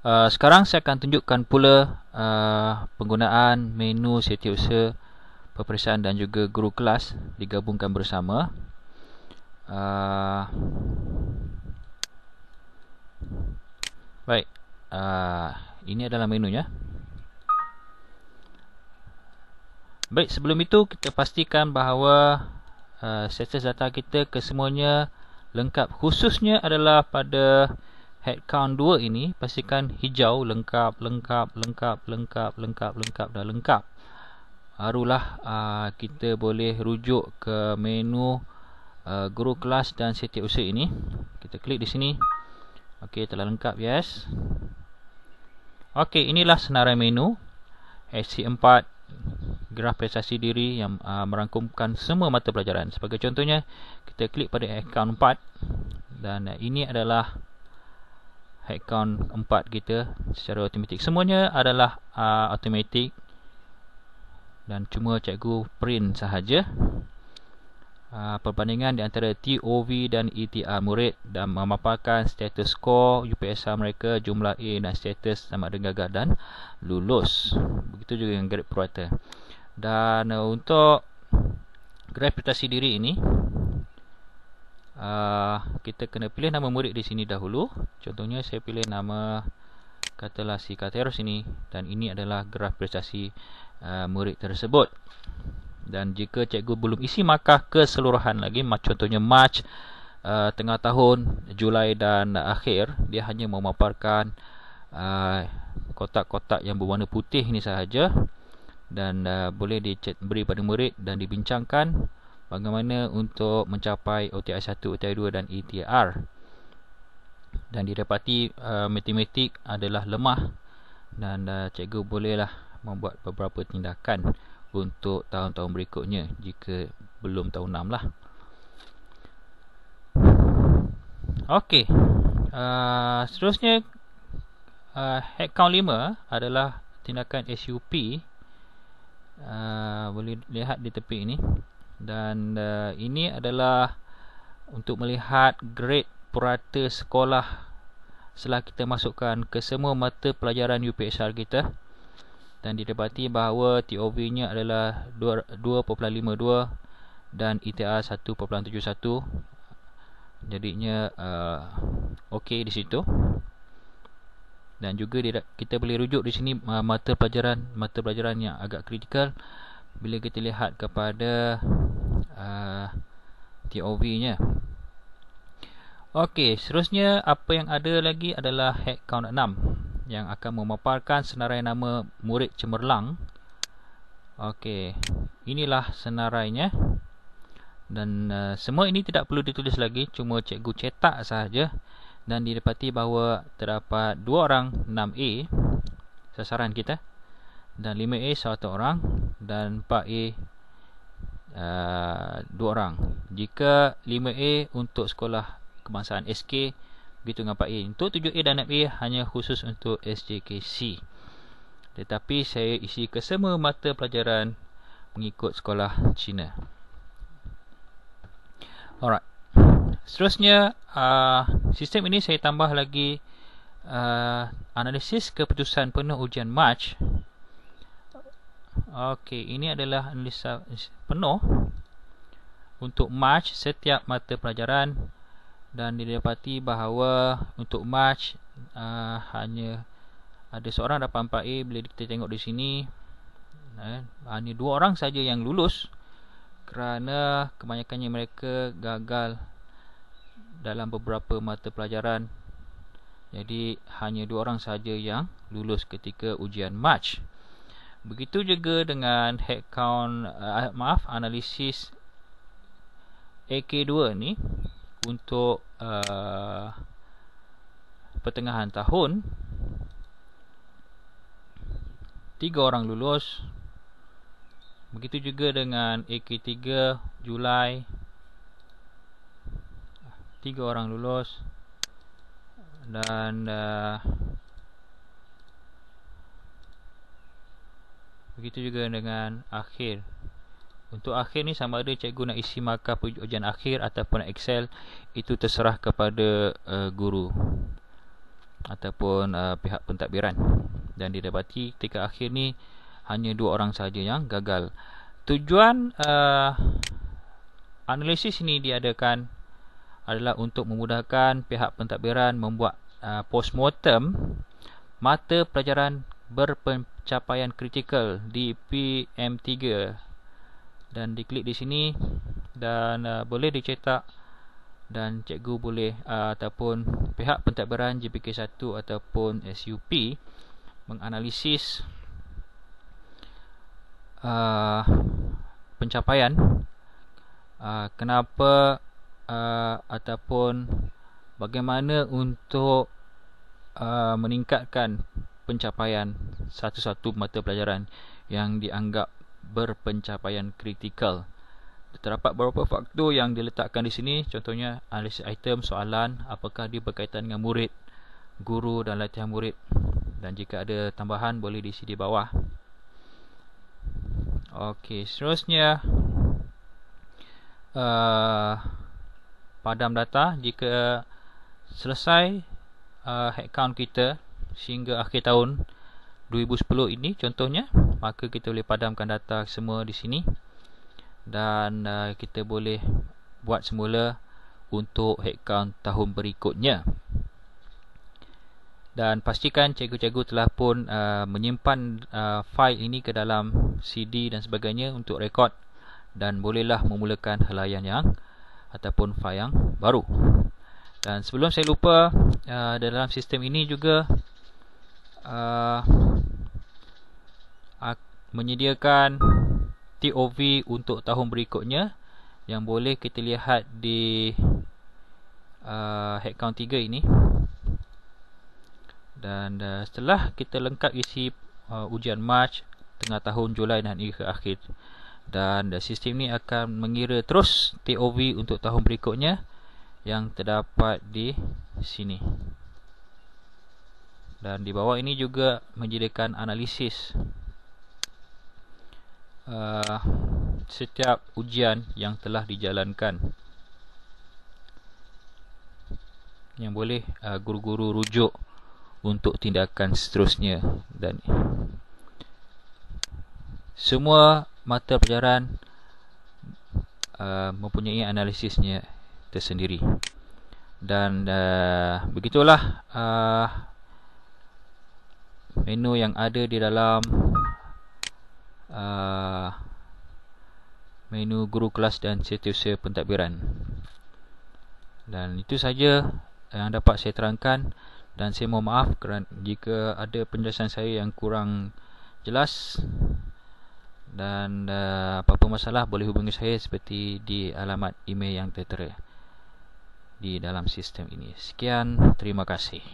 Sekarang saya akan tunjukkan pula penggunaan menu setiausaha, peperiksaan dan juga guru kelas digabungkan bersama. Baik, ini adalah menunya. Baik, sebelum itu kita pastikan bahawa status data kita kesemuanya lengkap. Khususnya adalah pada head count 2 ini, pastikan hijau lengkap, lengkap, lengkap, lengkap, lengkap, lengkap dan lengkap. Barulah kita boleh rujuk ke menu guru kelas dan setiausaha ini. Kita klik di sini. Okey, telah lengkap, yes. Okey, inilah senarai menu SC4 graf prestasi diri yang merangkumkan semua mata pelajaran. Sebagai contohnya, kita klik pada account 4 dan ini adalah account 4 kita secara automatik. Semuanya adalah automatik dan cuma cikgu print sahaja perbandingan di antara TOV dan ETR murid dan memaparkan status skor UPSR mereka, jumlah A dan status sama ada gagal dan lulus. Begitu juga dengan grade purata. Dan untuk graf prestasi diri ini, kita kena pilih nama murid di sini dahulu. Contohnya saya pilih nama, katalah si Kateros ini, dan ini adalah graf prestasi murid tersebut. Dan jika cikgu belum isi markah keseluruhan lagi, contohnya Mac, tengah tahun, Julai dan akhir, dia hanya memaparkan kotak-kotak yang berwarna putih ini sahaja. Dan boleh diberi pada murid dan dibincangkan bagaimana untuk mencapai OTI 1, OTI 2 dan ETR. Dan didapati matematik adalah lemah dan cikgu bolehlah membuat beberapa tindakan untuk tahun-tahun berikutnya jika belum tahun 6 lah. Okey, seterusnya head count 5 adalah tindakan SUP. Boleh lihat di tepi ini. Dan ini adalah untuk melihat grade purata sekolah setelah kita masukkan ke semua mata pelajaran UPSR kita. Dan didapati bahawa TOV-nya adalah 2.52 dan ETR 1.71. Jadinya okey di situ. Dan juga kita boleh rujuk di sini mata pelajaran yang agak kritikal bila kita lihat kepada TOV-nya. Okey, seterusnya apa yang ada lagi adalah head count 6 yang akan memaparkan senarai nama murid cemerlang. Okey, inilah senarainya. Dan semua ini tidak perlu ditulis lagi, cuma cikgu cetak sahaja. Dan didapati bahawa terdapat 2 orang 6A sasaran kita, dan 5A 1 orang, dan 4A 2 orang. Jika 5A untuk sekolah kebangsaan SK, begitu dengan 4A. Untuk 7A dan 6A hanya khusus untuk SJKC. Tetapi saya isi ke semua mata pelajaran mengikut sekolah Cina. Alright. Seterusnya, sistem ini saya tambah lagi analisis keputusan penuh ujian Mac. Okey, ini adalah analisa penuh untuk Mac setiap mata pelajaran. Dan didapati bahawa untuk Mac hanya ada seorang dapat 4A. Bila kita tengok di sini, hanya 2 orang saja yang lulus kerana kebanyakannya mereka gagal dalam beberapa mata pelajaran. Jadi hanya 2 orang saja yang lulus ketika ujian Mac. Begitu juga dengan head count, analisis AK2 ni untuk pertengahan tahun. 3 orang lulus. Begitu juga dengan AK3 Julai, 3 orang lulus. Dan begitu juga dengan akhir. Untuk akhir ni sama ada cikgu nak isi markah ujian akhir ataupun Excel, itu terserah kepada guru. ataupun pihak pentadbiran. Dan didapati ketika akhir ni hanya 2 orang sahaja yang gagal. Tujuan analisis ini diadakan adalah untuk memudahkan pihak pentadbiran membuat postmortem mata pelajaran berpencapaian kritikal di PM3, dan diklik di sini dan boleh dicetak, dan cikgu boleh ataupun pihak pentadbiran JPK1 ataupun SUP menganalisis pencapaian, kenapa ataupun bagaimana untuk meningkatkan pencapaian satu-satu mata pelajaran yang dianggap berpencapaian kritikal. Terdapat beberapa faktor yang diletakkan di sini, contohnya analisis item, soalan, apakah dia berkaitan dengan murid, guru dan latihan murid, dan jika ada tambahan boleh diisi di bawah. Okey, seterusnya padam data. Jika selesai headcount kita sehingga akhir tahun 2010 ini contohnya, maka kita boleh padamkan data semua di sini, dan kita boleh buat semula untuk headcount tahun berikutnya. Dan pastikan cikgu-cikgu telah pun menyimpan fail ini ke dalam CD dan sebagainya untuk rekod, dan bolehlah memulakan helaian yang ataupun fail yang baru. Dan sebelum saya lupa, dalam sistem ini juga menyediakan TOV untuk tahun berikutnya yang boleh kita lihat di headcount 3 ini. Dan setelah kita lengkap isi ujian Mac, tengah tahun, Julai dan hingga akhir, dan sistem ini akan mengira terus TOV untuk tahun berikutnya yang terdapat di sini. Dan di bawah ini juga menyediakan analisis setiap ujian yang telah dijalankan, yang boleh guru-guru rujuk untuk tindakan seterusnya. Dan semua mata pelajaran mempunyai analisisnya tersendiri. Dan begitulah menu yang ada di dalam menu guru kelas dan setiausaha pentadbiran. Dan itu saja yang dapat saya terangkan, dan saya mohon maaf kerana jika ada penjelasan saya yang kurang jelas, dan apa-apa masalah boleh hubungi saya seperti di alamat email yang tertera di dalam sistem ini. Sekian, terima kasih.